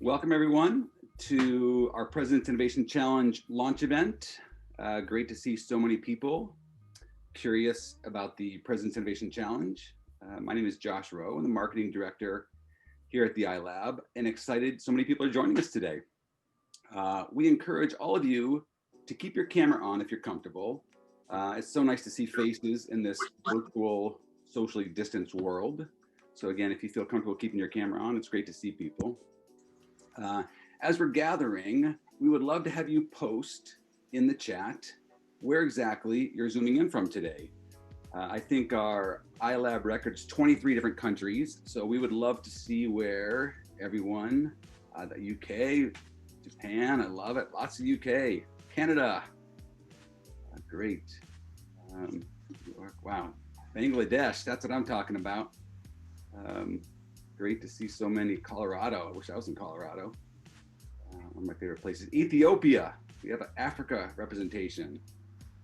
Welcome everyone to our President's Innovation Challenge launch event. Great to see so many people curious about the President's Innovation Challenge. My name is Josh Rowe. I'm the Marketing Director here at the iLab and excited so many people are joining us today. We encourage all of you to keep your camera on if you're comfortable. It's so nice to see faces in this virtual, socially distanced world. So again, if you feel comfortable keeping your camera on, it's great to see people. As we're gathering, we would love to have you post in the chat where exactly you're zooming in from today. I think our iLab record's 23 different countries, so we would love to see where everyone, the UK, Japan, I love it, lots of UK, Canada, great, wow, Bangladesh, that's what I'm talking about. Great to see so many. Colorado, I wish I was in Colorado. One of my favorite places. Ethiopia, we have an Africa representation.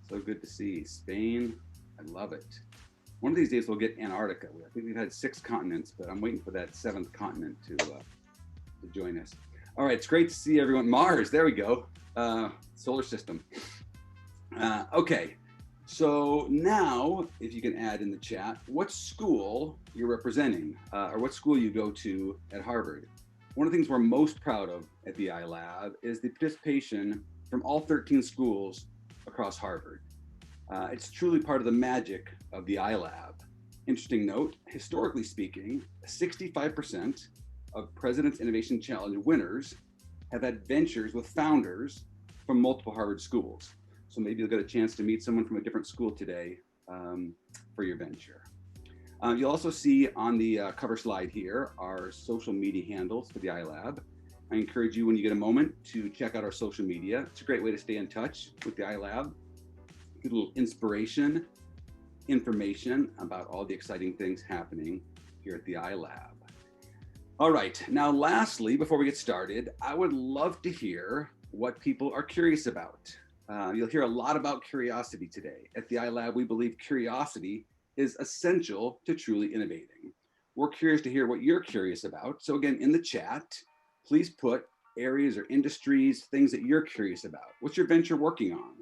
So good to see. Spain, I love it. One of these days we'll get Antarctica. I think we've had 6 continents, but I'm waiting for that 7th continent to join us. All right, it's great to see everyone. Mars, there we go. Solar system. Okay. So now, if you can add in the chat, what school you're representing, or what school you go to at Harvard. One of the things we're most proud of at the iLab is the participation from all 13 schools across Harvard. It's truly part of the magic of the iLab. Interesting note, historically speaking, 65% of President's Innovation Challenge winners have had ventures with founders from multiple Harvard schools. So maybe you'll get a chance to meet someone from a different school today for your venture. You'll also see on the cover slide here our social media handles for the iLab. I encourage you when you get a moment to check out our social media. It's a great way to stay in touch with the iLab, get a little inspiration, information about all the exciting things happening here at the iLab. All right, now lastly, before we get started, I would love to hear what people are curious about. You'll hear a lot about curiosity today. At the iLab, we believe curiosity is essential to truly innovating. We're curious to hear what you're curious about. So again, in the chat, please put areas or industries, things that you're curious about. What's your venture working on?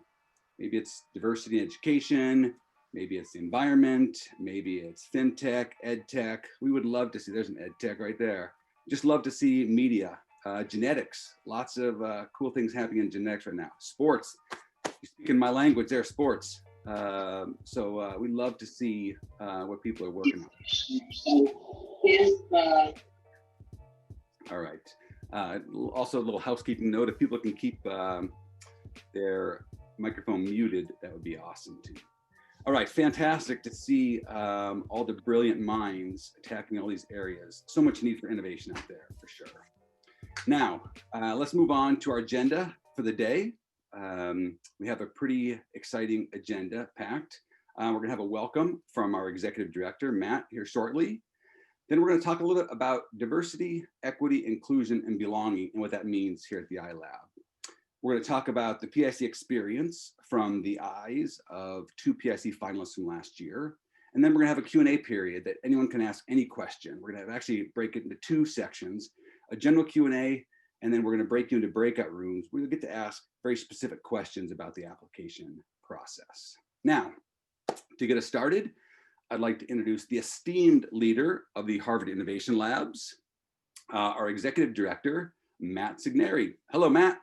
Maybe it's diversity in education, maybe it's the environment, maybe it's fintech, ed tech. We would love to see, there's an ed tech right there. Just love to see media. Genetics, lots of cool things happening in genetics right now. Sports, you speak in my language there, sports. So we love to see what people are working on. All right. Also a little housekeeping note, if people can keep their microphone muted, that would be awesome too. All right, fantastic to see all the brilliant minds attacking all these areas. So much need for innovation out there, for sure. Now, let's move on to our agenda for the day. We have a pretty exciting agenda packed. We're gonna have a welcome from our executive director, Matt, here shortly. Then we're gonna talk a little bit about diversity, equity, inclusion, and belonging, and what that means here at the iLab. We're gonna talk about the PIC experience from the eyes of 2 PIC finalists from last year. And then we're gonna have a Q&A period that anyone can ask any question. We're gonna actually break it into 2 sections, a general Q&A, and then we're gonna break you into breakout rooms where you'll get to ask very specific questions about the application process. Now, to get us started, I'd like to introduce the esteemed leader of the Harvard Innovation Labs, our executive director, Matt Signeri. Hello, Matt.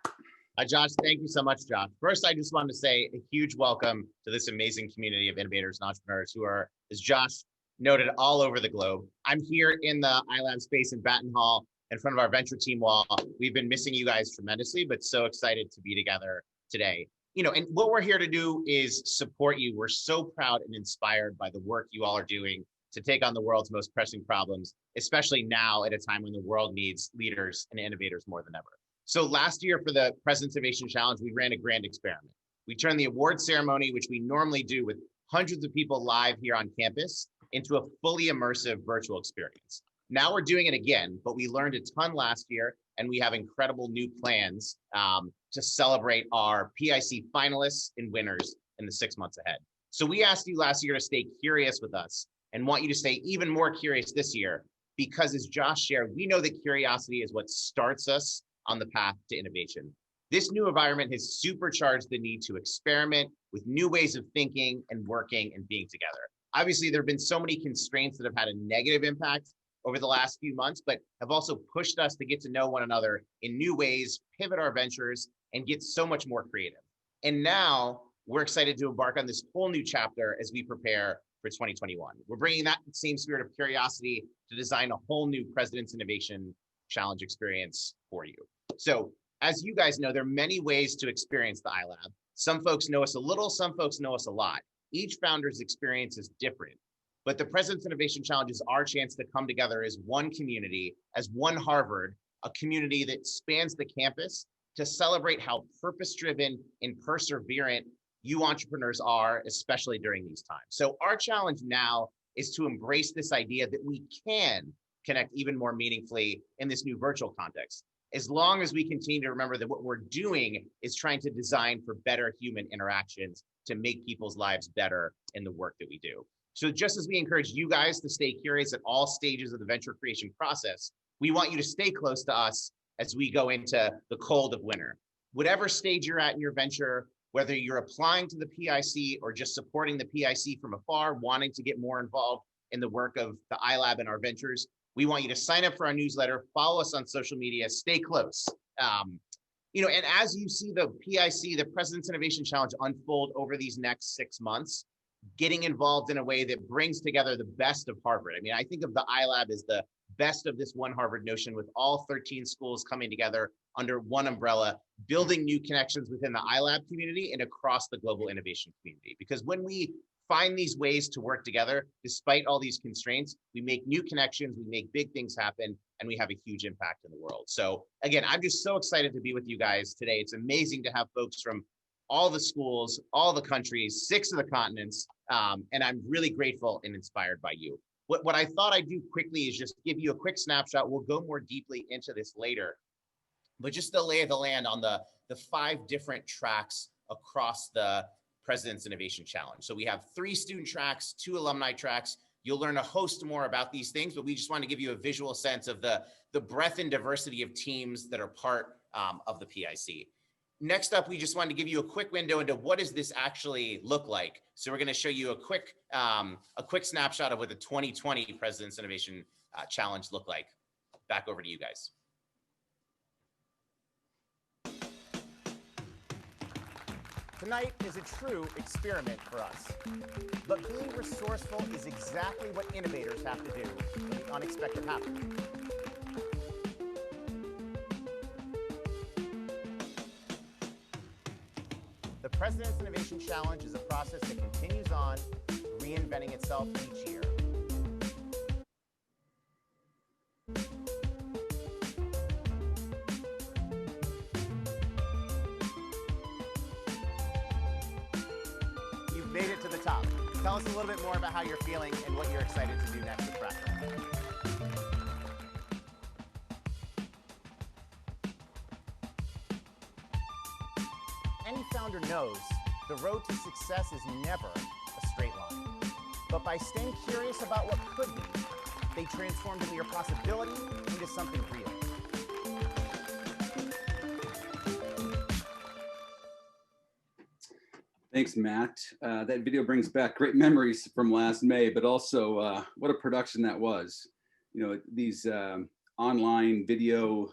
Hi, Josh. Thank you so much, Josh. First, I just wanted to say a huge welcome to this amazing community of innovators and entrepreneurs who are, as Josh noted, all over the globe. I'm here in the iLab space in Batten Hall in front of our venture team wall. We've been missing you guys tremendously, but so excited to be together today. You know, and what we're here to do is support you. We're so proud and inspired by the work you all are doing to take on the world's most pressing problems, especially now at a time when the world needs leaders and innovators more than ever. So last year for the President's Innovation Challenge, we ran a grand experiment. We turned the award ceremony, which we normally do with hundreds of people live here on campus, into a fully immersive virtual experience. Now we're doing it again, but we learned a ton last year, and we have incredible new plans to celebrate our PIC finalists and winners in the 6 months ahead. So we asked you last year to stay curious with us and want you to stay even more curious this year, because as Josh shared, we know that curiosity is what starts us on the path to innovation. This new environment has supercharged the need to experiment with new ways of thinking and working and being together. Obviously, there have been so many constraints that have had a negative impact over the last few months, but have also pushed us to get to know one another in new ways, pivot our ventures, and get so much more creative. And now we're excited to embark on this whole new chapter as we prepare for 2021. We're bringing that same spirit of curiosity to design a whole new President's Innovation Challenge experience for you. So as you guys know, there are many ways to experience the iLab. Some folks know us a little, some folks know us a lot. Each founder's experience is different, but the President's Innovation Challenge is our chance to come together as one community, as one Harvard, a community that spans the campus to celebrate how purpose-driven and perseverant you entrepreneurs are, especially during these times. So our challenge now is to embrace this idea that we can connect even more meaningfully in this new virtual context, as long as we continue to remember that what we're doing is trying to design for better human interactions to make people's lives better in the work that we do. So just as we encourage you guys to stay curious at all stages of the venture creation process, we want you to stay close to us as we go into the cold of winter. Whatever stage you're at in your venture, whether you're applying to the PIC or just supporting the PIC from afar, wanting to get more involved in the work of the iLab and our ventures, we want you to sign up for our newsletter, follow us on social media, stay close. And as you see the PIC, the President's Innovation Challenge, unfold over these next 6 months, getting involved in a way that brings together the best of Harvard. I mean, I think of the iLab as the best of this one Harvard notion, with all 13 schools coming together under one umbrella, building new connections within the iLab community and across the global innovation community. Because when we find these ways to work together, despite all these constraints, we make new connections, we make big things happen, and we have a huge impact in the world. So again, I'm just so excited to be with you guys today. It's amazing to have folks from all the schools, all the countries, 6 of the continents, and I'm really grateful and inspired by you. What I thought I'd do quickly is just give you a quick snapshot. We'll go more deeply into this later, but just the lay of the land on the 5 different tracks across the President's Innovation Challenge. So we have 3 student tracks, 2 alumni tracks. You'll learn a host more about these things, but we just want to give you a visual sense of the breadth and diversity of teams that are part of the PIC. Next up, we just wanted to give you a quick window into what does this actually look like. So we're going to show you a quick snapshot of what the 2020 President's Innovation Challenge looked like. Back over to you guys. Tonight is a true experiment for us. But being resourceful is exactly what innovators have to do when the unexpected happens. The President's Innovation Challenge is a process that continues on, reinventing itself each year. You've made it to the top. Tell us a little bit more about how you're feeling and what you're excited to do next with Fractal. Any founder knows the road to success is never a straight line. But by staying curious about what could be, they transform the mere possibility into something real. Thanks, Matt. That video brings back great memories from last May, but also what a production that was. You know, these online video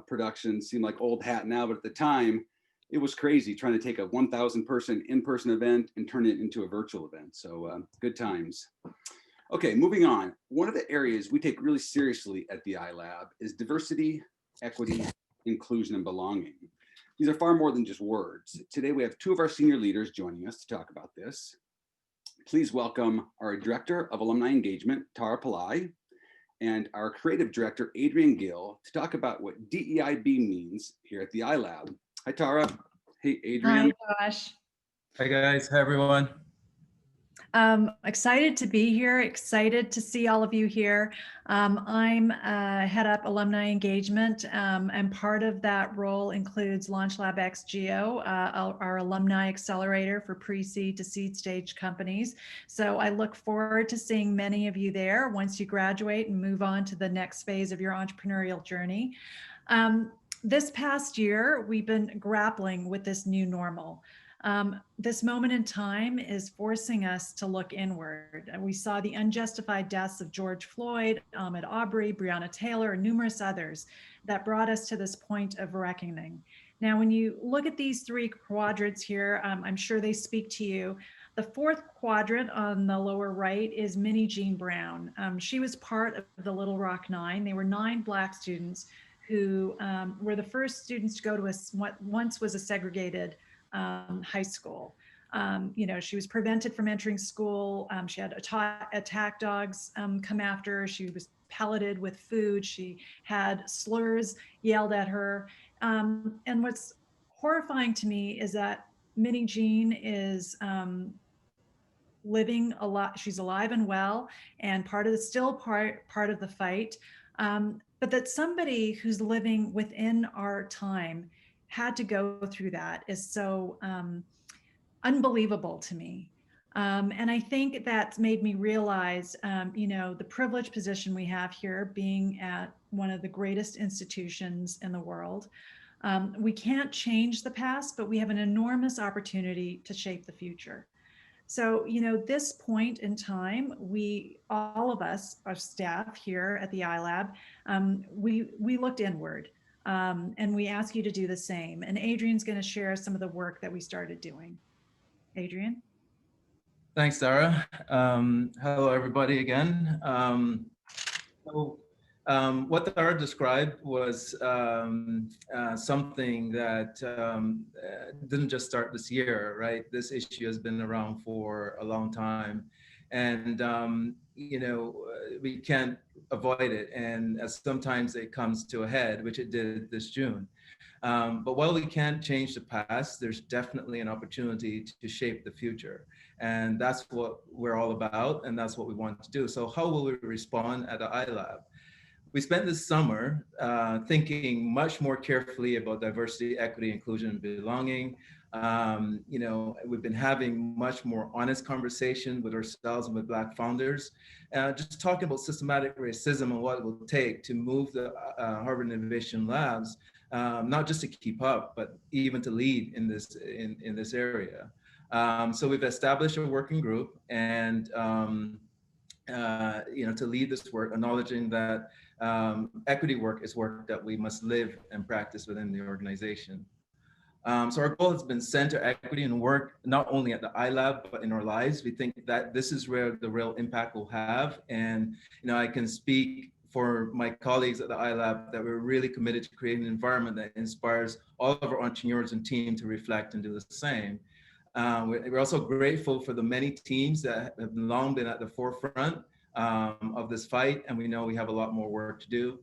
productions seem like old hat now, but at the time, it was crazy trying to take a 1,000 person in-person event and turn it into a virtual event. So good times. Okay, moving on. One of the areas we take really seriously at the iLab is diversity, equity, inclusion, and belonging. These are far more than just words. Today we have 2 of our senior leaders joining us to talk about this. Please welcome our Director of Alumni Engagement, Tara Pillai, and our Creative Director, Adrian Gill, to talk about what DEIB means here at the iLab. Hi, Tara. Hey, Adrian. Hi, Josh. Hi, guys. Hi, everyone. Excited to be here, excited to see all of you here. I'm head up alumni engagement, and part of that role includes Launch Lab XGO, our alumni accelerator for pre-seed to seed stage companies. So I look forward to seeing many of you there once you graduate and move on to the next phase of your entrepreneurial journey. This past year, we've been grappling with this new normal. This moment in time is forcing us to look inward. And we saw the unjustified deaths of George Floyd, Ahmaud Arbery, Breonna Taylor, and numerous others that brought us to this point of reckoning. Now, when you look at these three quadrants here, I'm sure they speak to you. The fourth quadrant on the lower right is Minnie Jean Brown. She was part of the Little Rock Nine. They were 9 Black students who were the first students to go to what once was a segregated high school. She was prevented from entering school. She had attack dogs come after her. She was pelleted with food. She had slurs yelled at her. And what's horrifying to me is that Minnie Jean is living a lot. She's alive and well, and part of the fight. But that somebody who's living within our time had to go through that is so unbelievable to me. And I think that's made me realize, the privileged position we have here, being at one of the greatest institutions in the world. We can't change the past, but we have an enormous opportunity to shape the future. So, this point in time, all of us, our staff here at the iLab, we looked inward, and we ask you to do the same. And Adrian's going to share some of the work that we started doing. Adrian? Thanks, Sarah. Hello, everybody, again. What Sarah described was something that didn't just start this year, right? This issue has been around for a long time. And, we can't avoid it. And as sometimes it comes to a head, which it did this June. But while we can't change the past, there's definitely an opportunity to shape the future. And that's what we're all about. And that's what we want to do. So how will we respond at the iLab? We spent this summer thinking much more carefully about diversity, equity, inclusion, and belonging. We've been having much more honest conversation with ourselves and with Black founders, just talking about systematic racism and what it will take to move the Harvard Innovation Labs, not just to keep up, but even to lead in this area. So we've established a working group, and to lead this work, acknowledging that equity work is work that we must live and practice within the organization. So our goal has been center equity and work not only at the iLab, but in our lives. We think that this is where the real impact will have. And I can speak for my colleagues at the iLab that we're really committed to creating an environment that inspires all of our entrepreneurs and team to reflect and do the same. We're also grateful for the many teams that have long been at the forefront of this fight, and we know we have a lot more work to do.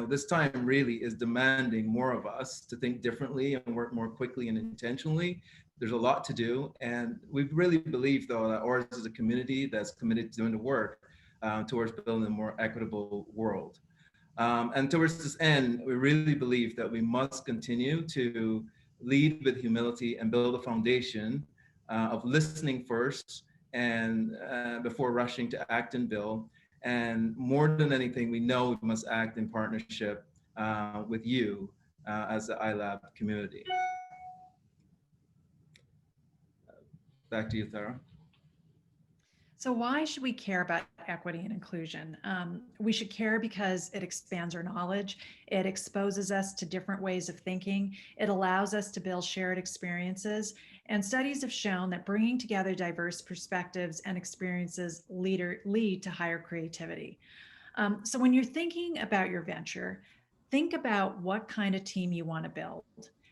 This time really is demanding more of us to think differently and work more quickly and intentionally. There's a lot to do, and we really believe, though, that ours is a community that's committed to doing the work towards building a more equitable world. And towards this end, we really believe that we must continue to lead with humility and build a foundation of listening first and before rushing to act and build. And more than anything, we know we must act in partnership with you as the iLab community. Back to you, Thara. So why should we care about equity and inclusion? We should care because it expands our knowledge. It exposes us to different ways of thinking. It allows us to build shared experiences. And studies have shown that bringing together diverse perspectives and experiences lead to higher creativity. So when you're thinking about your venture, think about what kind of team you want to build.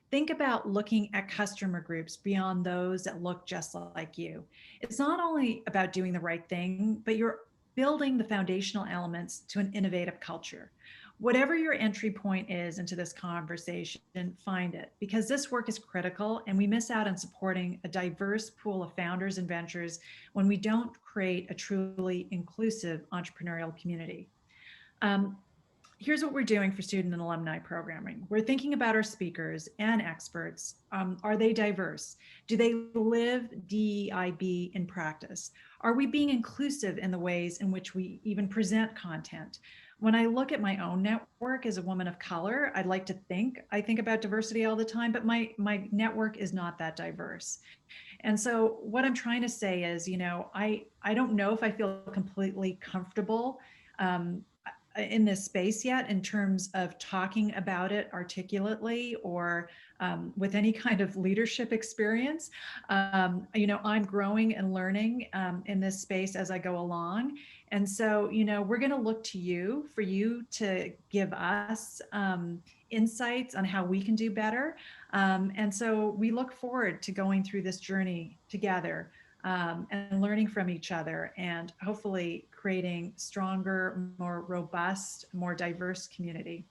Think about looking at customer groups beyond those that look just like you. It's not only about doing the right thing, but you're building the foundational elements to an innovative culture. Whatever your entry point is into this conversation, find it, because this work is critical and we miss out on supporting a diverse pool of founders and ventures when we don't create a truly inclusive entrepreneurial community. Um, Here's what we're doing for student and alumni programming. We're thinking about our speakers and experts. Are they diverse? Do they live DEIB in practice? Are we being inclusive in the ways in which we even present content? When I look at my own network as a woman of color, I'd like to think I think about diversity all the time, but my network is not that diverse. And so what I'm trying to say is, I don't know if I feel completely comfortable um, in this space yet in terms of talking about it articulately or with any kind of leadership experience. I'm growing and learning in this space as I go along. And so, we're going to look to you for you to give us insights on how we can do better. And so we look forward to going through this journey together and learning from each other and hopefully creating stronger, more robust, more diverse community.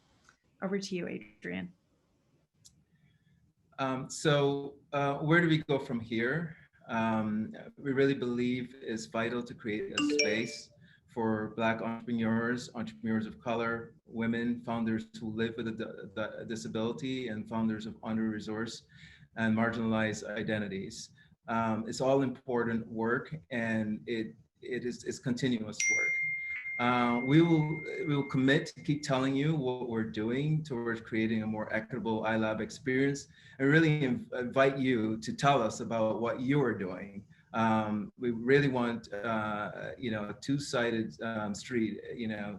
Over to you, Adrian. Where do we go from here? We really believe it's vital to create a space for Black entrepreneurs, entrepreneurs of color, women, founders who live with a disability, and founders of under-resourced and marginalized identities. It's all important work, and it's continuous work. We will commit to keep telling you what we're doing towards creating a more equitable iLab experience, and really invite you to tell us about what you are doing. We really want, a two-sided street,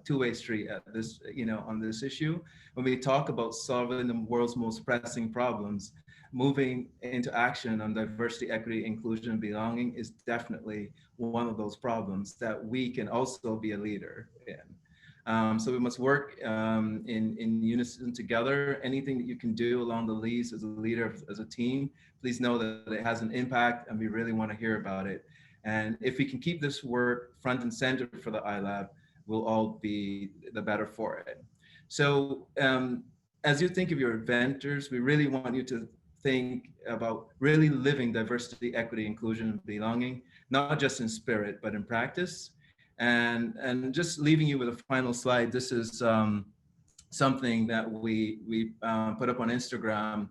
two-way street at this, on this issue. When we talk about solving the world's most pressing problems, moving into action on diversity, equity, inclusion, and belonging is definitely one of those problems that we can also be a leader in. So we must work in unison together. Anything that you can do along the leads as a leader, as a team, please know that it has an impact and we really want to hear about it. And if we can keep this work front and center for the iLab, we'll all be the better for it. So as you think of your inventors, we really want you to think about really living diversity, equity, inclusion, and belonging, not just in spirit, but in practice. And just leaving you with a final slide, this is something that we put up on Instagram,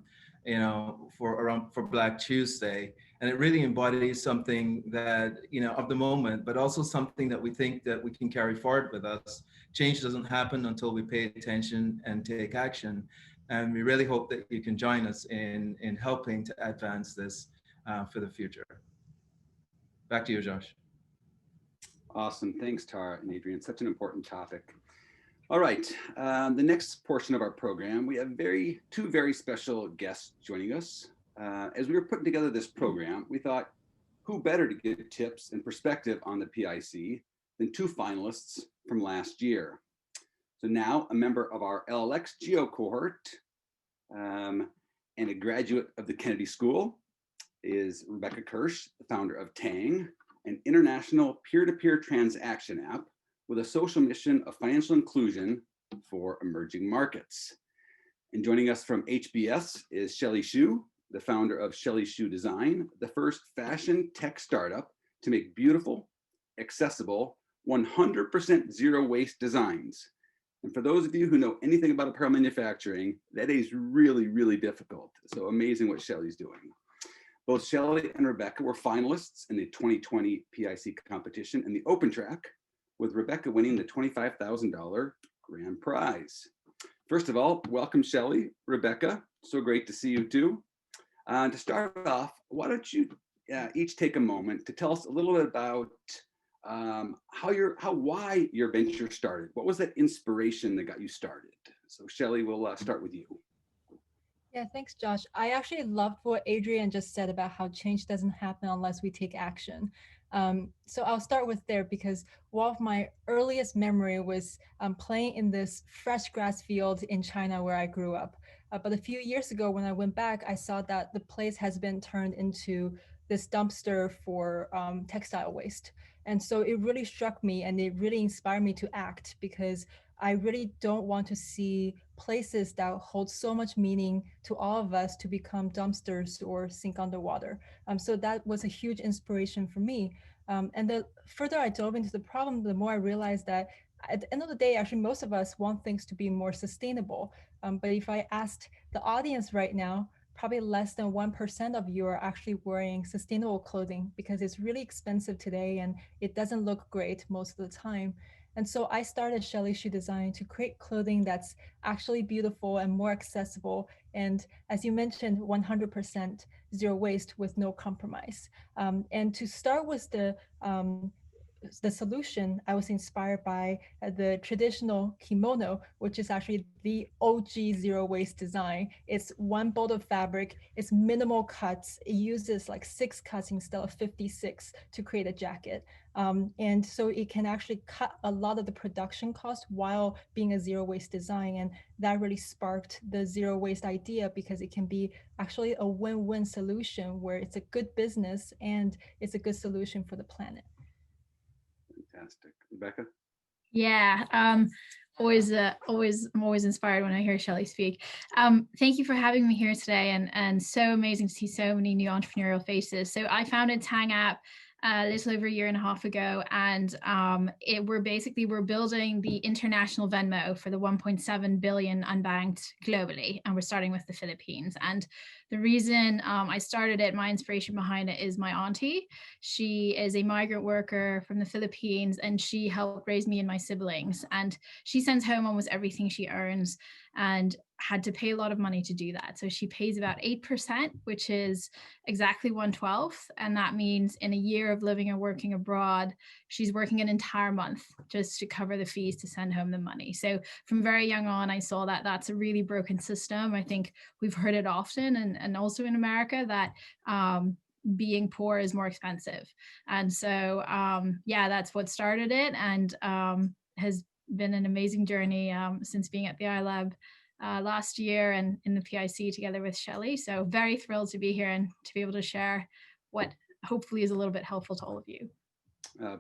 for Black Tuesday. And it really embodies something that, of the moment, but also something that we think that we can carry forward with us. Change doesn't happen until we pay attention and take action. And we really hope that you can join us in helping to advance this for the future. Back to you, Josh. Awesome. Thanks, Tara and Adrian. Such an important topic. All right. The next portion of our program, we have two very special guests joining us. As we were putting together this program, we thought, who better to give tips and perspective on the PIC than two finalists from last year. So now a member of our LLX Geo cohort and a graduate of the Kennedy School is Rebecca Kirsch, the founder of Tang, an international peer-to-peer transaction app with a social mission of financial inclusion for emerging markets. And joining us from HBS is Shelley Xu, the founder of Shelley Xu Design, the first fashion tech startup to make beautiful, accessible, 100% zero waste designs. And for those of you who know anything about apparel manufacturing, that is really, really difficult. So amazing what Shelley's doing. Both Shelley and Rebecca were finalists in the 2020 PIC competition in the open track, with Rebecca winning the $25,000 grand prize. First of all, welcome Shelley, Rebecca. So great to see you too. To start off, why don't you each take a moment to tell us a little bit about why your venture started. What was that inspiration that got you started? So Shelley, we'll start with you. Yeah, thanks, Josh. I actually loved what Adrian just said about how change doesn't happen unless we take action. So I'll start with there because one of my earliest memory was playing in this fresh grass field in China where I grew up. But a few years ago when I went back, I saw that the place has been turned into this dumpster for textile waste. And so it really struck me and it really inspired me to act because I really don't want to see places that hold so much meaning to all of us to become dumpsters or sink underwater. So that was a huge inspiration for me. And the further I dove into the problem, the more I realized that at the end of the day, actually, most of us want things to be more sustainable. But if I asked the audience right now, probably less than 1% of you are actually wearing sustainable clothing because it's really expensive today and it doesn't look great most of the time. And so I started Shelly Shoe Design to create clothing that's actually beautiful and more accessible. And as you mentioned, 100% zero waste with no compromise. And to start with the solution, I was inspired by the traditional kimono, which is actually the OG zero waste design. It's one bolt of fabric, it's minimal cuts. It uses like 6 cuts instead of 56 to create a jacket. And so it can actually cut a lot of the production cost while being a zero waste design. And that really sparked the zero waste idea because it can be actually a win-win solution where it's a good business and it's a good solution for the planet. Fantastic. Rebecca? Yeah, I'm always inspired when I hear Shelly speak. Thank you for having me here today, and so amazing to see so many new entrepreneurial faces. So I founded Tang App a little over a year and a half ago, and we're building the international Venmo for the 1.7 billion unbanked globally, and we're starting with the Philippines. And the reason I started it, my inspiration behind it, is my auntie. She is a migrant worker from the Philippines, and she helped raise me and my siblings. And she sends home almost everything she earns, and had to pay a lot of money to do that. So she pays about 8%, which is exactly 1/12. And that means in a year of living and working abroad, she's working an entire month just to cover the fees to send home the money. So from very young on, I saw that that's a really broken system. I think we've heard it often, and also in America, that being poor is more expensive. And so, yeah, that's what started it, and has been an amazing journey since being at the iLab last year and in the PIC together with Shelly. So very thrilled to be here and to be able to share what hopefully is a little bit helpful to all of you.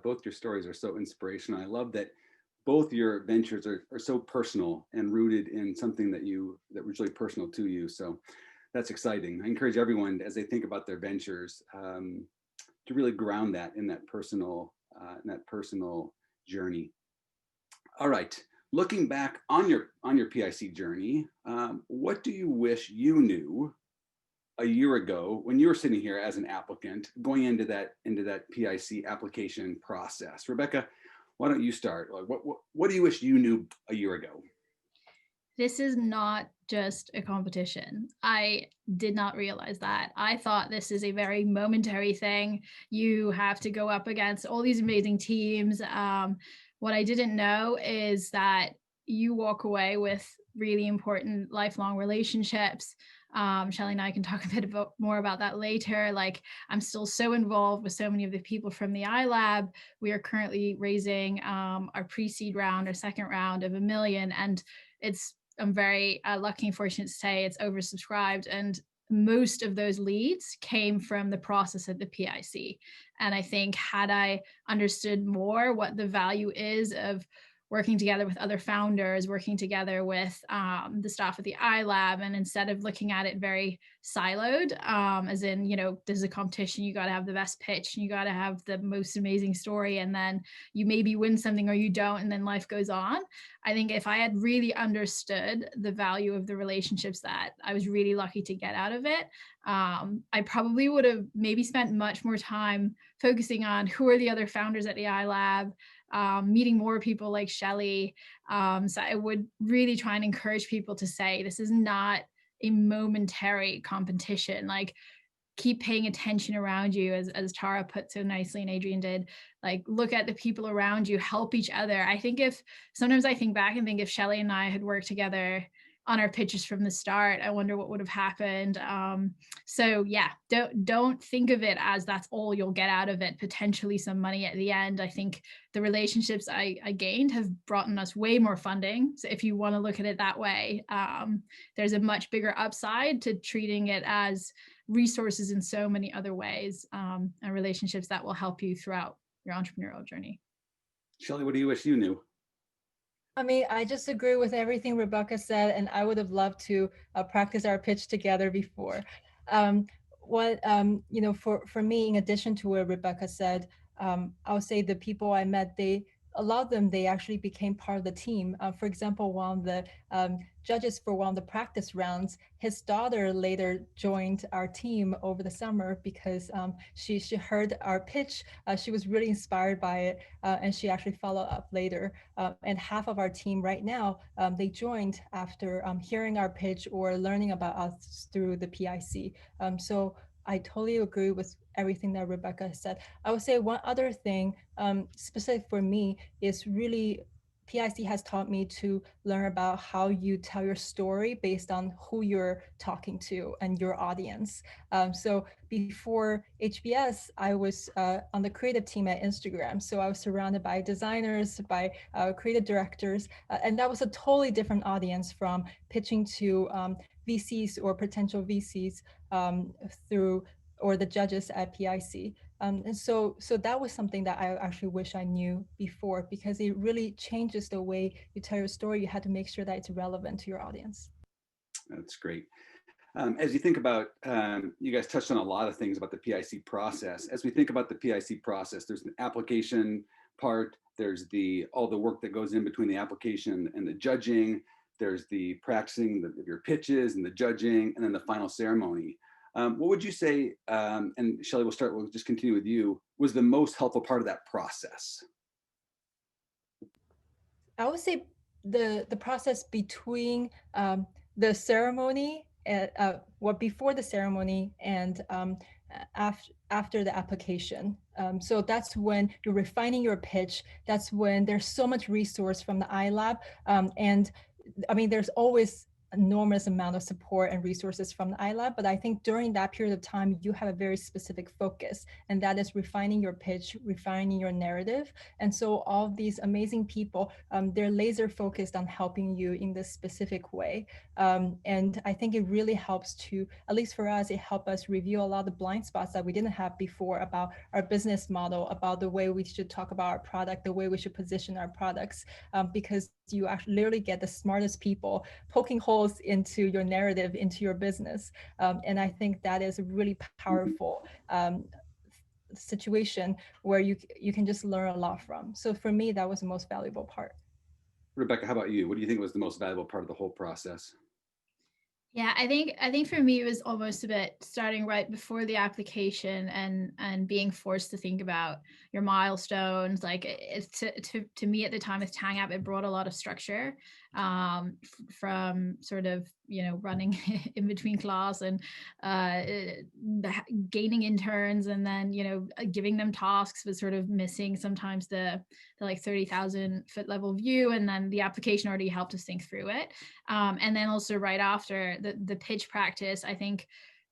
Both your stories are so inspirational. I love that both your ventures are so personal and rooted in something that was really personal to you. So that's exciting. I encourage everyone, as they think about their ventures, to really ground that in that personal journey. All right. Looking back on your PIC journey, what do you wish you knew a year ago when you were sitting here as an applicant going into that PIC application process? Rebecca, why don't you start? Like, what do you wish you knew a year ago? This is not just a competition. I did not realize that. I thought this is a very momentary thing. You have to go up against all these amazing teams. What I didn't know is that you walk away with really important lifelong relationships. Shelly and I can talk a bit more about that later. Like, I'm still so involved with so many of the people from the iLab. We are currently raising our pre-seed round, our second round of $1 million, and I'm very lucky and fortunate to say it's oversubscribed, and most of those leads came from the process at the PIC. And I think had I understood more what the value is of working together with other founders, working together with the staff at the iLab, and instead of looking at it very siloed, as in, there's a competition, you got to have the best pitch, and you got to have the most amazing story, and then you maybe win something or you don't, and then life goes on. I think if I had really understood the value of the relationships that I was really lucky to get out of it, I probably would have maybe spent much more time focusing on who are the other founders at the iLab, meeting more people like Shelly. So I would really try and encourage people to say, this is not a momentary competition. Like, keep paying attention around you, as Tara put so nicely and Adrian did. Like, look at the people around you, help each other. I think sometimes I think back and think if Shelly and I had worked together on our pitches from the start, I wonder what would have happened. So yeah, don't think of it as that's all you'll get out of it, potentially some money at the end. I think the relationships I gained have brought us way more funding. So if you want to look at it that way, there's a much bigger upside to treating it as resources in so many other ways, and relationships that will help you throughout your entrepreneurial journey. Shelly, what do you wish you knew? I mean, I just agree with everything Rebecca said, and I would have loved to practice our pitch together before. Um, for me, in addition to what Rebecca said, I would say the people I met, a lot of them, they actually became part of the team. For example, one of the judges for one of the practice rounds, his daughter later joined our team over the summer because she heard our pitch. She was really inspired by it, and she actually followed up later. And half of our team right now, they joined after hearing our pitch or learning about us through the PIC. So I totally agree with everything that Rebecca said. I would say one other thing specific for me is really PIC has taught me to learn about how you tell your story based on who you're talking to and your audience. So before HBS, I was on the creative team at Instagram. So I was surrounded by designers, by creative directors, and that was a totally different audience from pitching to VCs or potential VCs through or the judges at PIC. And so that was something that I actually wish I knew before, because it really changes the way you tell your story. You had to make sure that it's relevant to your audience. That's great. As you think about, you guys touched on a lot of things about the PIC process. As we think about the PIC process, there's an application part, there's all the work that goes in between the application and the judging, there's the practicing of your pitches and the judging, and then the final ceremony. What would you say, and Shelley, we'll just continue with you, was the most helpful part of that process? I would say the process between the ceremony, before the ceremony and after the application. So that's when you're refining your pitch. That's when there's so much resource from the iLab. And I mean, there's always enormous amount of support and resources from the iLab, but I think during that period of time, you have a very specific focus, and that is refining your pitch, refining your narrative. And so all of these amazing people, they're laser focused on helping you in this specific way. And I think it really helps to, at least for us, it helped us review a lot of the blind spots that we didn't have before about our business model, about the way we should talk about our product, the way we should position our products, because you actually literally get the smartest people poking holes into your narrative, into your business. And I think that is a really powerful situation where you can just learn a lot from. So for me, that was the most valuable part. Rebecca, how about you? What do you think was the most valuable part of the whole process? Yeah, I think for me it was almost a bit starting right before the application and being forced to think about your milestones. Like to me at the time with Tang App, it brought a lot of structure from sort of running in between class and gaining interns, and then giving them tasks, but sort of missing sometimes the like 30,000 foot level view, and then the application already helped us think through it. And then also right after the pitch practice, I think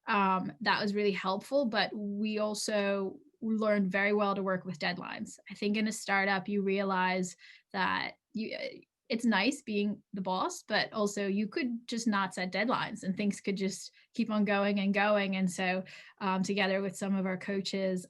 that was really helpful, but we also learned very well to work with deadlines. I think in a startup, you realize that it's nice being the boss, but also you could just not set deadlines and things could just keep on going and going. And so together with some of our coaches,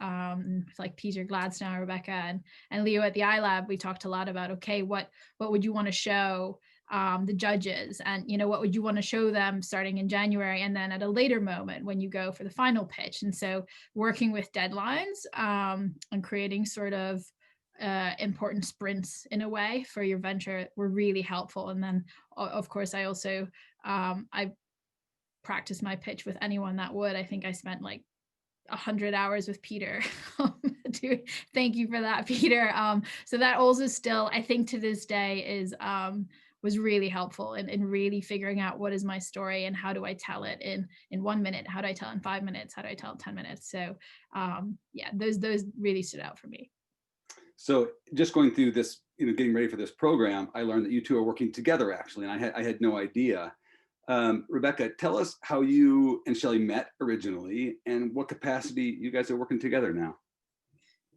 like Peter Gladstone, Rebecca, and Leo at the iLab, we talked a lot about, okay, what would you want to show the judges, and what would you want to show them starting in January, and then at a later moment when you go for the final pitch. And so working with deadlines and creating sort of important sprints in a way for your venture were really helpful. And then of course I also I practiced my pitch with anyone that would. I think I spent like 100 hours with Peter. Thank you for that, Peter. So that also still, I think to this day is was really helpful in really figuring out what is my story and how do I tell it in 1 minute, how do I tell it in 5 minutes, how do I tell it in 10 minutes. So yeah, those really stood out for me. So just going through this, getting ready for this program, I learned that you two are working together actually, and I had no idea. Rebecca, tell us how you and Shelley met originally and what capacity you guys are working together now.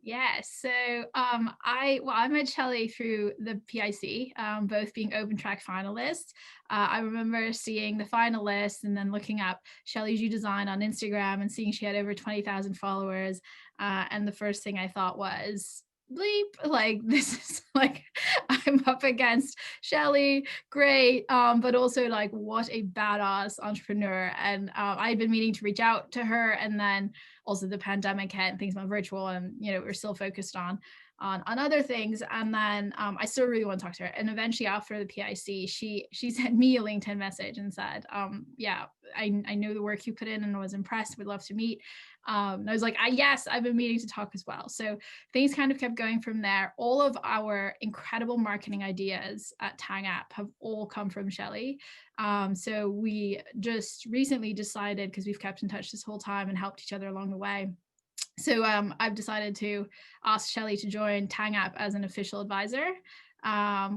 Yeah, so I met Shelley through the PIC, both being open track finalists. I remember seeing the finalists and then looking up Shelley's You Design on Instagram and seeing she had over 20,000 followers. And the first thing I thought was, bleep, like this is like I'm up against Shelly, great, but also like what a badass entrepreneur. And I'd been meaning to reach out to her, and then also the pandemic hit and things went virtual, and we're still focused on other things. And then I still really want to talk to her. And eventually after the PIC, she sent me a LinkedIn message and said, yeah, I know the work you put in and I was impressed. We'd love to meet. And I was like, yes, I've been meaning to talk as well. So things kind of kept going from there. All of our incredible marketing ideas at Tang App have all come from Shelly. So we just recently decided, because we've kept in touch this whole time and helped each other along the way. So I've decided to ask Shelly to join Tang App as an official advisor,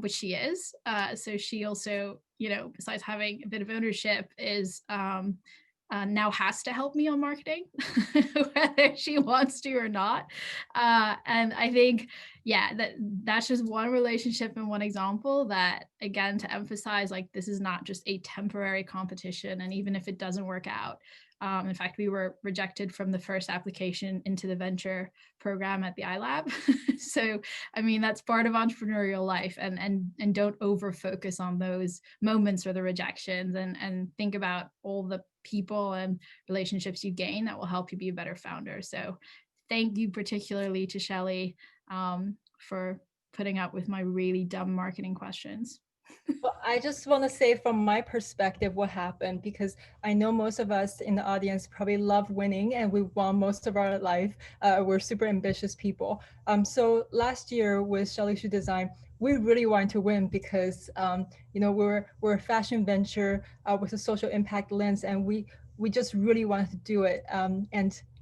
which she is. So she also, besides having a bit of ownership, is now has to help me on marketing, whether she wants to or not. And I think, that's just one relationship and one example that, again, to emphasize, like, this is not just a temporary competition. And even if it doesn't work out, in fact, we were rejected from the first application into the venture program at the iLab. So, I mean, that's part of entrepreneurial life, and don't over focus on those moments or the rejections, and think about all the people and relationships you gain that will help you be a better founder. So thank you particularly to Shelly for putting up with my really dumb marketing questions. Well, I just want to say from my perspective what happened, because I know most of us in the audience probably love winning and we won most of our life. We're super ambitious people. So last year with Shelly Shoe Design, we really wanted to win because we're a fashion venture with a social impact lens, and we just really wanted to do it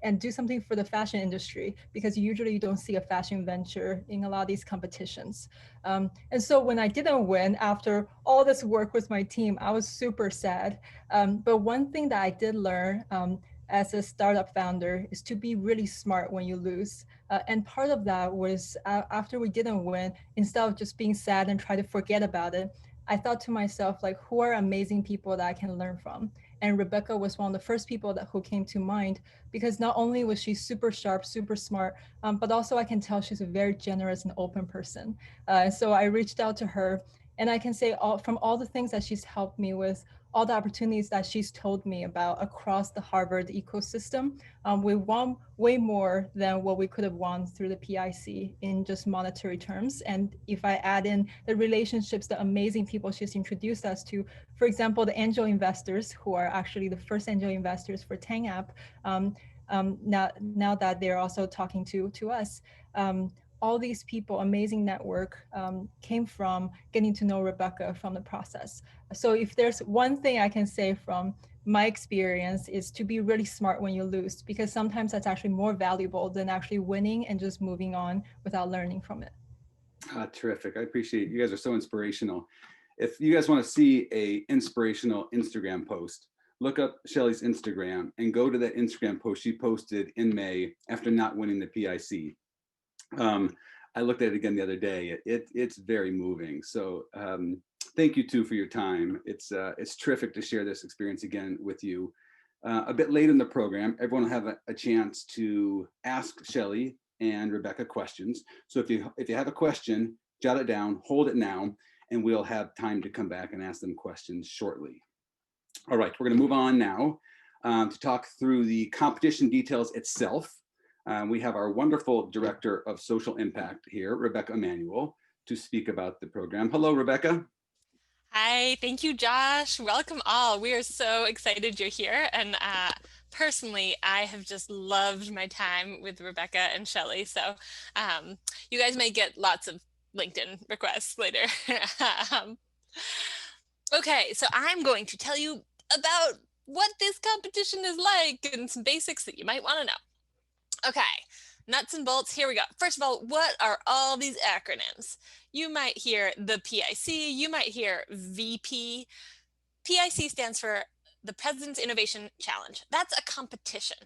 and do something for the fashion industry, because usually you don't see a fashion venture in a lot of these competitions. And so when I didn't win, after all this work with my team, I was super sad. But one thing that I did learn as a startup founder is to be really smart when you lose. And part of that was after we didn't win, instead of just being sad and try to forget about it, I thought to myself, like, who are amazing people that I can learn from? And Rebecca was one of the first people who came to mind, because not only was she super sharp, super smart, but also I can tell she's a very generous and open person. So I reached out to her, and I can say from all the things that she's helped me with, all the opportunities that she's told me about across the Harvard ecosystem, we won way more than what we could have won through the PIC in just monetary terms. And if I add in the relationships, the amazing people she's introduced us to, for example, the angel investors, who are actually the first angel investors for Tang App, now that they're also talking to us, all these people, amazing network, came from getting to know Rebecca from the process. So if there's one thing I can say from my experience, is to be really smart when you lose, because sometimes that's actually more valuable than actually winning and just moving on without learning from it. Terrific. I appreciate it. You guys are so inspirational. If you guys want to see a inspirational Instagram post, look up Shelly's Instagram and go to that Instagram post she posted in May after not winning the PIC. I looked at it again the other day. It's very moving. So thank you too for your time. It's terrific to share this experience again with you. A bit late in the program, everyone will have a chance to ask Shelly and Rebecca questions. So if you have a question, jot it down, hold it now, and we'll have time to come back and ask them questions shortly. All right, we're going to move on now to talk through the competition details itself. We have our wonderful Director of Social Impact here, Rebecca Emanuel, to speak about the program. Hello, Rebecca. Hi, thank you, Josh. Welcome all. We are so excited you're here. And personally, I have just loved my time with Rebecca and Shelly. So you guys may get lots of LinkedIn requests later. Okay, so I'm going to tell you about what this competition is like and some basics that you might want to know. Okay, nuts and bolts, here we go. First of all, what are all these acronyms? You might hear the PIC, you might hear VP. PIC stands for the President's Innovation Challenge. That's a competition.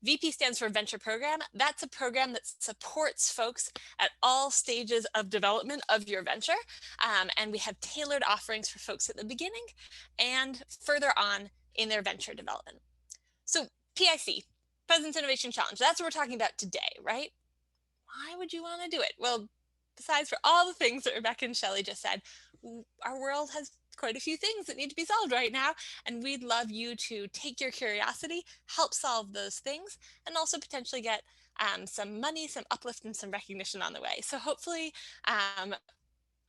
VP stands for Venture Program. That's a program that supports folks at all stages of development of your venture. And we have tailored offerings for folks at the beginning and further on in their venture development. So PIC, President's Innovation Challenge, that's what we're talking about today, right? Why would you want to do it? Well, besides for all the things that Rebecca and Shelley just said, our world has quite a few things that need to be solved right now, and we'd love you to take your curiosity, help solve those things, and also potentially get some money, some uplift, and some recognition on the way. So hopefully,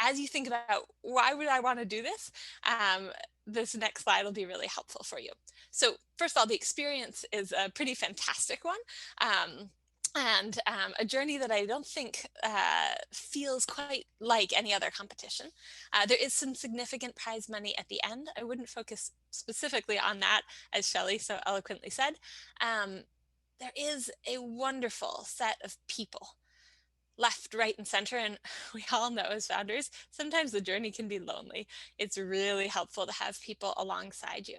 as you think about why would I want to do this, this next slide will be really helpful for you. So first of all, the experience is a pretty fantastic one. And a journey that I don't think feels quite like any other competition. There is some significant prize money at the end. I wouldn't focus specifically on that, as Shelley so eloquently said. There is a wonderful set of people, left, right, and center. And we all know as founders, sometimes the journey can be lonely. It's really helpful to have people alongside you.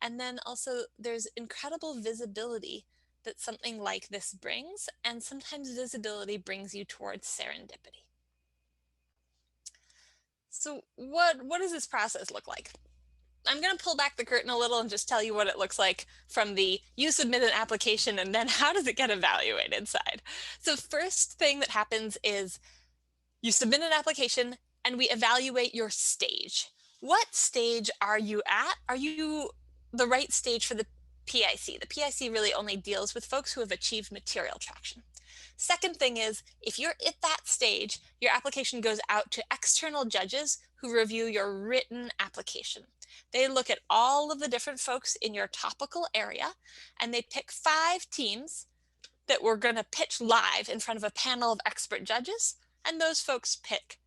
And then also there's incredible visibility that something like this brings, and sometimes visibility brings you towards serendipity. So what does this process look like? I'm going to pull back the curtain a little and just tell you what it looks like from the you submit an application and then how does it get evaluated side. So first thing that happens is you submit an application and we evaluate your stage. What stage are you at? Are you the right stage for the PIC? The PIC really only deals with folks who have achieved material traction. Second thing is, if you're at that stage, your application goes out to external judges who review your written application. They look at all of the different folks in your topical area, and they pick 5 teams that we're going to pitch live in front of a panel of expert judges, and those folks pick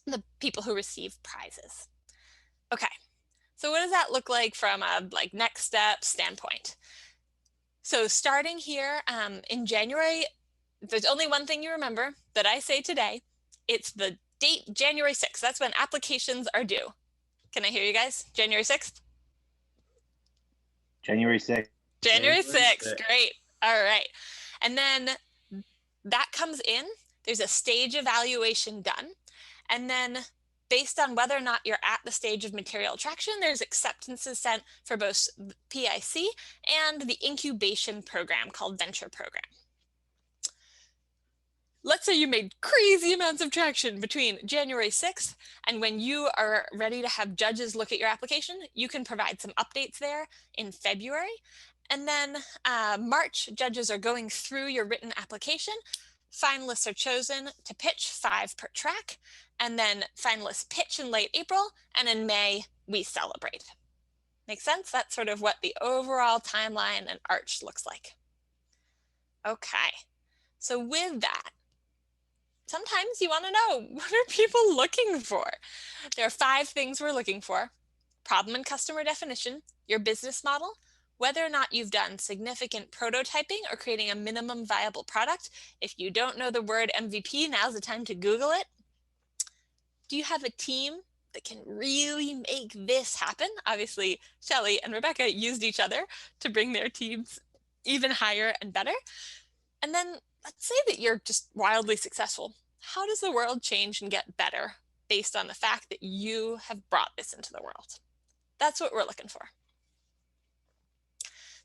the people who receive prizes. Okay, so what does that look like from a next step standpoint? So starting here in January, there's only one thing you remember that I say today. It's the date, January 6th. That's when applications are due. Can I hear you guys? January 6th? January 6th. January 6th, great. All right. And then that comes in, there's a stage evaluation done. And then based on whether or not you're at the stage of material traction, there's acceptances sent for both the PIC and the incubation program called Venture Program. Let's say you made crazy amounts of traction between January 6th and when you are ready to have judges look at your application, you can provide some updates there in February. And then March, judges are going through your written application. Finalists are chosen to pitch 5 per track. And then finalists pitch in late April. And in May, we celebrate. Make sense? That's sort of what the overall timeline and arch looks like. Okay, so with that, sometimes you want to know, what are people looking for? There are 5 things we're looking for: problem and customer definition, your business model, whether or not you've done significant prototyping or creating a minimum viable product. If you don't know the word MVP, now's the time to Google it. Do you have a team that can really make this happen? Obviously, Shelley and Rebecca used each other to bring their teams even higher and better. And then let's say that you're just wildly successful. How does the world change and get better based on the fact that you have brought this into the world? That's what we're looking for.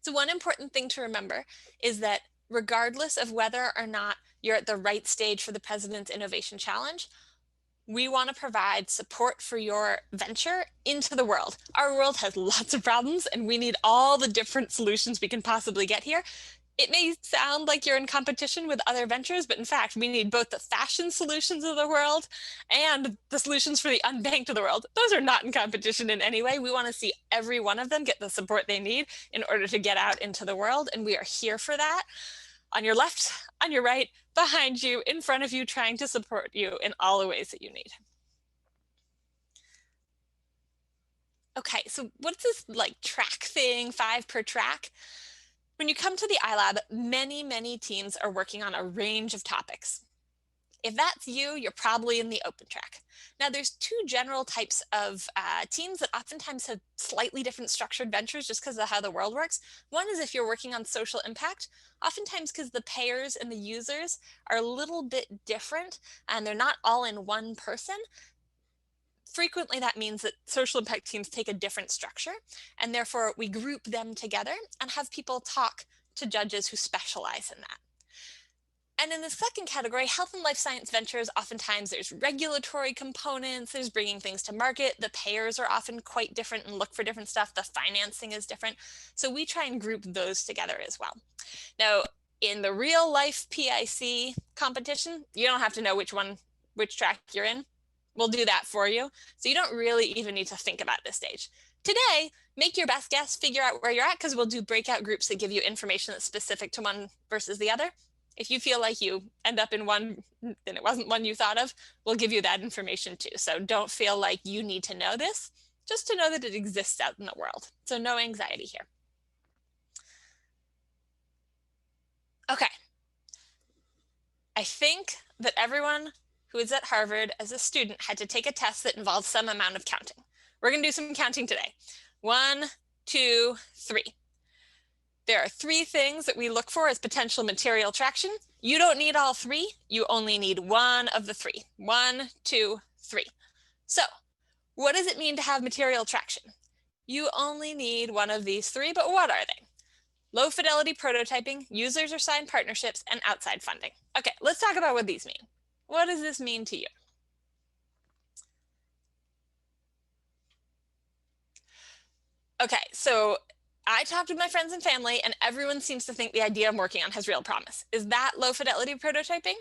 So one important thing to remember is that regardless of whether or not you're at the right stage for the President's Innovation Challenge, we want to provide support for your venture into the world. Our world has lots of problems and we need all the different solutions we can possibly get here. It may sound like you're in competition with other ventures, but in fact, we need both the fashion solutions of the world and the solutions for the unbanked of the world. Those are not in competition in any way. We want to see every one of them get the support they need in order to get out into the world, and we are here for that. On your left, on your right, behind you, in front of you, trying to support you in all the ways that you need. Okay, so what's this track thing, 5 per track? When you come to the iLab, many teams are working on a range of topics. If that's you, you're probably in the open track. Now there's 2 general types of teams that oftentimes have slightly different structured ventures just because of how the world works. One is if you're working on social impact, oftentimes because the payers and the users are a little bit different and they're not all in one person. Frequently, that means that social impact teams take a different structure, and therefore we group them together and have people talk to judges who specialize in that. And in the second category, health and life science ventures, oftentimes there's regulatory components, there's bringing things to market. The payers are often quite different and look for different stuff. The financing is different. So we try and group those together as well. Now, in the real life PIC competition, you don't have to know which track you're in. We'll do that for you. So you don't really even need to think about this stage. Today, make your best guess, figure out where you're at, because we'll do breakout groups that give you information that's specific to one versus the other. If you feel like you end up in one and it wasn't one you thought of, we'll give you that information too. So don't feel like you need to know this, just to know that it exists out in the world. So no anxiety here. Okay. I think that everyone who is at Harvard as a student had to take a test that involves some amount of counting. We're going to do some counting today. 1, 2, 3. There are 3 things that we look for as potential material traction. You don't need all 3. You only need one of the 3. 1, 2, 3. So what does it mean to have material traction? You only need one of these 3, but what are they? Low fidelity prototyping, users or signed partnerships, and outside funding. Okay, let's talk about what these mean. What does this mean to you? Okay, so I talked with my friends and family, and everyone seems to think the idea I'm working on has real promise. Is that low fidelity prototyping?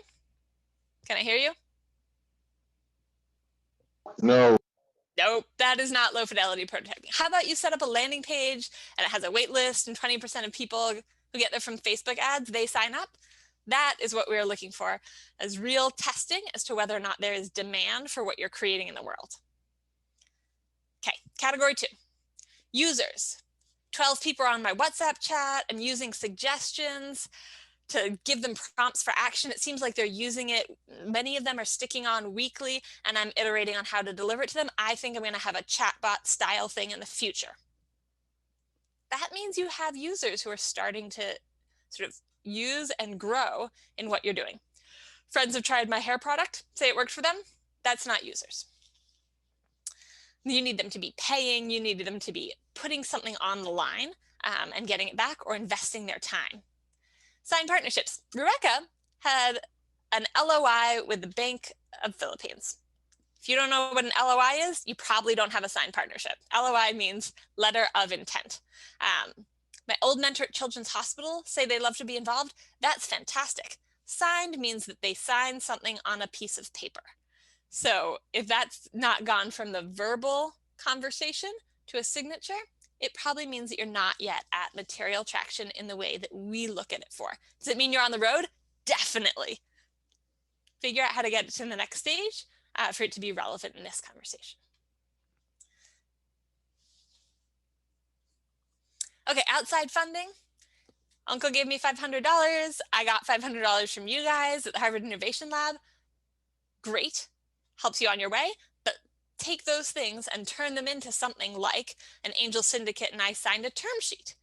Can I hear you? No. Nope, that is not low fidelity prototyping. How about you set up a landing page and it has a wait list and 20% of people who get there from Facebook ads, they sign up? That is what we're looking for as real testing as to whether or not there is demand for what you're creating in the world. Okay, category 2, users. 12 people are on my WhatsApp chat. I'm using suggestions to give them prompts for action. It seems like they're using it. Many of them are sticking on weekly, and I'm iterating on how to deliver it to them. I think I'm going to have a chatbot style thing in the future. That means you have users who are starting to sort of use and grow in what you're doing. Friends have tried my hair product, say it worked for them. That's not users. You need them to be paying. You need them to be putting something on the line and getting it back, or investing their time. Signed partnerships. Rebecca had an LOI with the Bank of Philippines. If you don't know what an LOI is, you probably don't have a signed partnership. LOI means letter of intent. My old mentor at Children's Hospital say they love to be involved. That's fantastic. Signed means that they sign something on a piece of paper. So if that's not gone from the verbal conversation to a signature, it probably means that you're not yet at material traction in the way that we look at it for. Does it mean you're on the road? Definitely. Figure out how to get it to the next stage for it to be relevant in this conversation. Okay, outside funding. Uncle gave me $500. I got $500 from you guys at the Harvard Innovation Lab. Great, helps you on your way. Take those things and turn them into something like an angel syndicate and I signed a term sheet.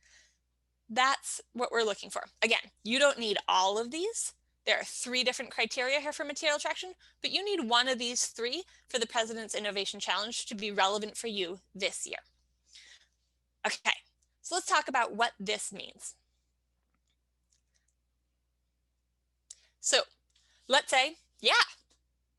That's what we're looking for. Again, you don't need all of these. There are 3 different criteria here for material traction, but you need one of these 3 for the President's Innovation Challenge to be relevant for you this year. Okay, so let's talk about what this means. So let's say, yeah,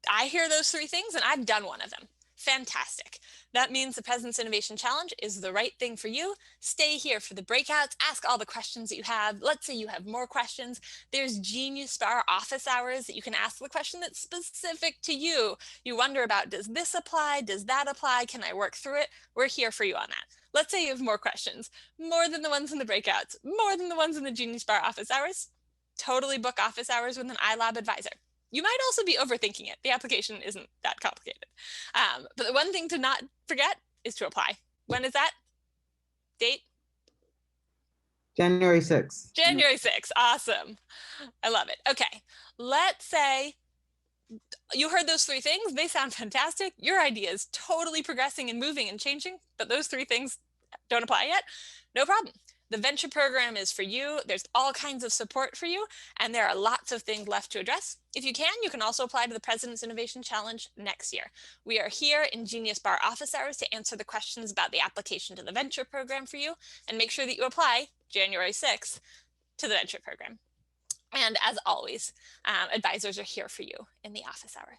I hear those 3 things and I've done one of them. Fantastic. That means the President's Innovation Challenge is the right thing for you. Stay here for the breakouts, ask all the questions that you have. Let's say you have more questions. There's Genius Bar office hours that you can ask the question that's specific to you. You wonder about, does this apply? Does that apply? Can I work through it? We're here for you on that. Let's say you have more questions, more than the ones in the breakouts, more than the ones in the Genius Bar office hours. Totally book office hours with an iLab advisor. You might also be overthinking it. The application isn't that complicated. But the one thing to not forget is to apply. When is that date? January 6th. January 6th. Awesome. I love it. Okay. Let's say you heard those 3 things. They sound fantastic. Your idea is totally progressing and moving and changing, but those 3 things don't apply yet. No problem. The venture program is for you. There's all kinds of support for you, and there are lots of things left to address. If you can also apply to the President's Innovation Challenge next year. We are here in Genius Bar office hours to answer the questions about the application to the venture program for you, and make sure that you apply January 6th to the venture program. And as always, advisors are here for you in the office hour.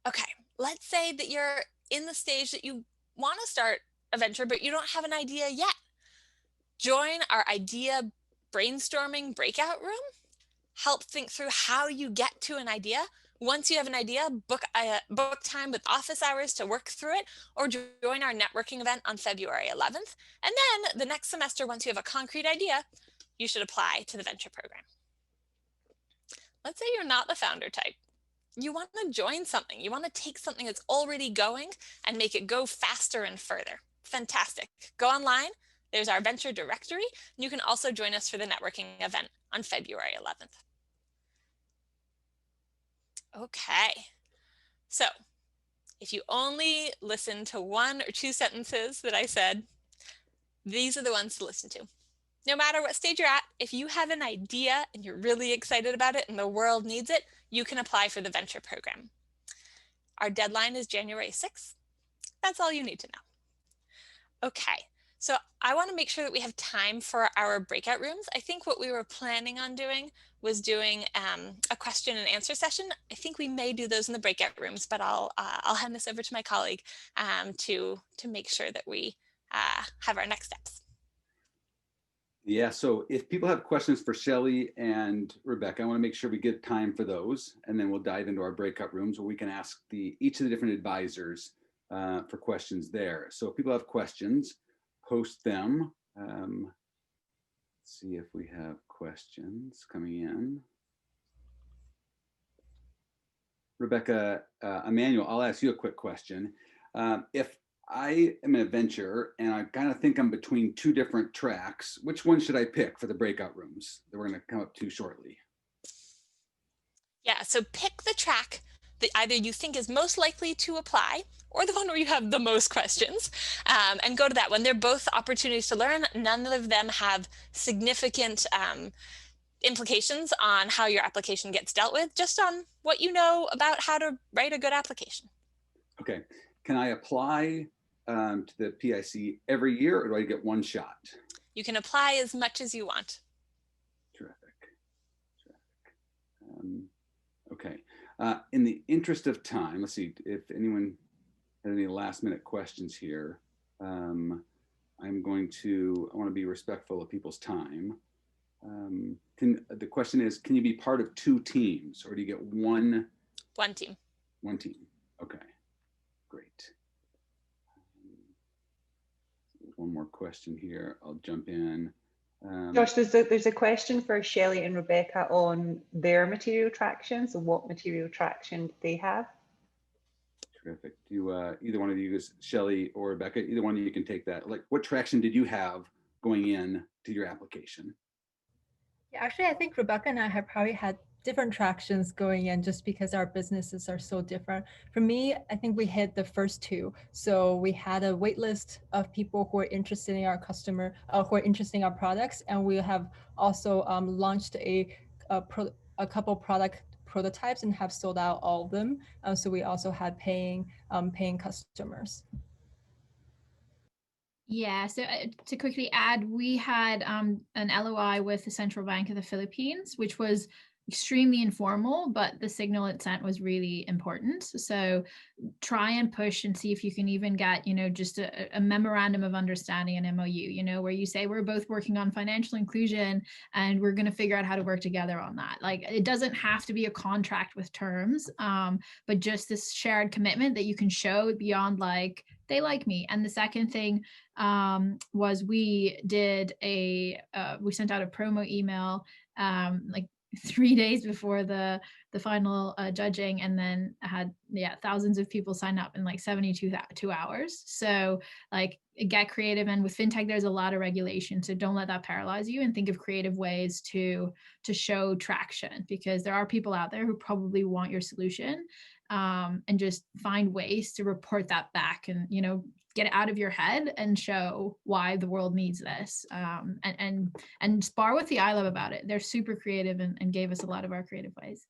Okay, let's say that you're in the stage that you want to start a venture, but you don't have an idea yet. Join our idea brainstorming breakout room. Help think through how you get to an idea. Once you have an idea, book time with office hours to work through it, or join our networking event on February 11th. And then the next semester, once you have a concrete idea, you should apply to the venture program. Let's say you're not the founder type. You want to join something. You want to take something that's already going and make it go faster and further. Fantastic. Go online. There's our venture directory. And you can also join us for the networking event on February 11th. Okay. So if you only listen to 1 or 2 sentences that I said, these are the ones to listen to. No matter what stage you're at, if you have an idea and you're really excited about it and the world needs it, you can apply for the venture program. Our deadline is January 6th. That's all you need to know. Okay, so I want to make sure that we have time for our breakout rooms. I think what we were planning on doing was doing a question and answer session. I think we may do those in the breakout rooms, but I'll hand this over to my colleague to make sure that we have our next steps. Yeah, so if people have questions for Shelley and Rebecca, I want to make sure we get time for those, and then we'll dive into our breakout rooms where we can ask each of the different advisors for questions there. So if people have questions, post them. Let's see if we have questions coming in. Rebecca, Emmanuel, I'll ask you a quick question. If I am in a venture and I kind of think I'm between 2 different tracks, which one should I pick for the breakout rooms that we're going to come up to shortly? Yeah, so pick the track that either you think is most likely to apply or the one where you have the most questions, and go to that one. They're both opportunities to learn. None of them have significant implications on how your application gets dealt with, just on what you know about how to write a good application. Okay, can I apply to the PIC every year, or do I get one shot? You can apply as much as you want. Terrific. Okay. In the interest of time, let's see if anyone has any last minute questions here. I want to be respectful of people's time. The question is, can you be part of 2 teams, or do you get one? One team. One team. Okay, great. One more question here. I'll jump in. Josh, there's a question for Shelley and Rebecca on their material traction. So what material traction do they have? Terrific. Do either one of you, Shelley or Rebecca, either one of you can take that. Like, what traction did you have going in to your application? Yeah, actually, I think Rebecca and I have probably had different tractions going in just because our businesses are so different. For me, I think we hit the first 2. So we had a wait list of people who are interested in our who are interested in our products. And we have also launched a couple product prototypes and have sold out all of them. So we also had paying customers. Yeah, so to quickly add, we had an LOI with the Central Bank of the Philippines, which was extremely informal, but the signal it sent was really important. So try and push and see if you can even get, just a memorandum of understanding, an MOU, where you say we're both working on financial inclusion and we're going to figure out how to work together on that. Like, it doesn't have to be a contract with terms, but just this shared commitment that you can show beyond like, they like me. And the second thing was we sent out a promo email like 3 days before the final judging, and then had thousands of people sign up in like 72 hours. So like, get creative. And with fintech, there's a lot of regulation, so don't let that paralyze you, and think of creative ways to show traction, because there are people out there who probably want your solution, and just find ways to report that back, and get it out of your head and show why the world needs this, and spar with the iLab about it. They're super creative and gave us a lot of our creative ways.